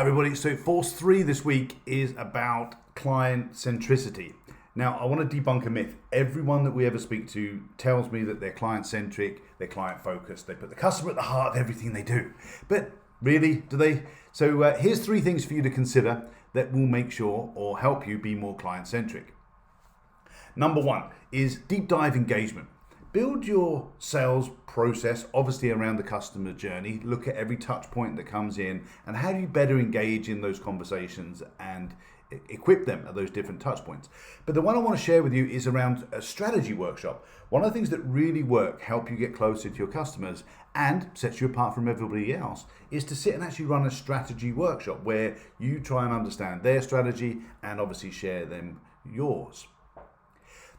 everybody, so Force 3 this week is about client centricity. Now, I want to debunk a myth. Everyone that we ever speak to tells me that they're client-centric, they're client-focused, they put the customer at the heart of everything they do. But really, do they? So here's 3 things for you to consider that will make sure or help you be more client-centric. Number 1 is deep dive engagement. Build your sales process, obviously around the customer journey. Look at every touch point that comes in and how do you better engage in those conversations and equip them at those different touch points. But the one I want to share with you is around a strategy workshop. One of the things that really work, help you get closer to your customers and sets you apart from everybody else, is to sit and actually run a strategy workshop where you try and understand their strategy and obviously share them yours.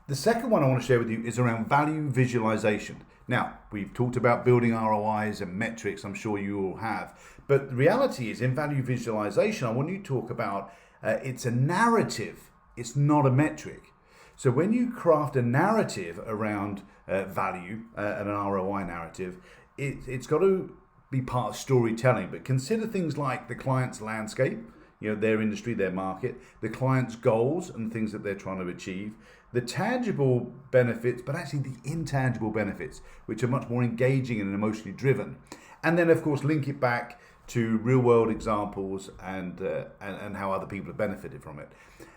The second one I want to share with you is around value visualization. Now, we've talked about building ROIs and metrics, I'm sure you all have. But the reality is, in value visualization, I want you to talk about it's a narrative, it's not a metric. So when you craft a narrative around value, an ROI narrative, it's got to be part of storytelling. But consider things like the client's landscape, their industry, their market, the client's goals and things that they're trying to achieve, the tangible benefits, but actually the intangible benefits, which are much more engaging and emotionally driven. And then, of course, link it back to real world examples and how other people have benefited from it.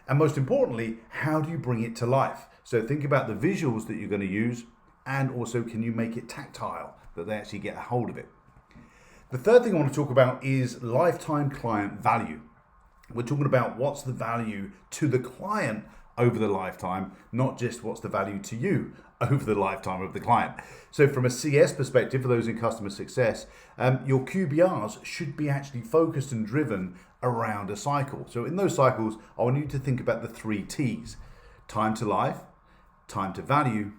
And most importantly, how do you bring it to life? So think about the visuals that you're going to use, and also can you make it tactile, that they actually get a hold of it. The third thing I want to talk about is lifetime client value. We're talking about what's the value to the client over the lifetime, not just what's the value to you over the lifetime of the client. So from a CS perspective, for those in customer success, your QBRs should be actually focused and driven around a cycle. So in those cycles, I want you to think about the 3 T's: time to life, time to value,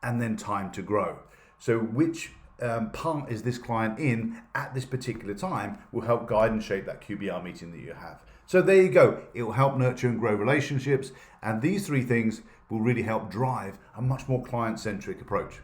and then time to grow. So which part is this client in at this particular time will help guide and shape that QBR meeting that you have. So there you go. It will help nurture and grow relationships. And these 3 things will really help drive a much more client-centric approach.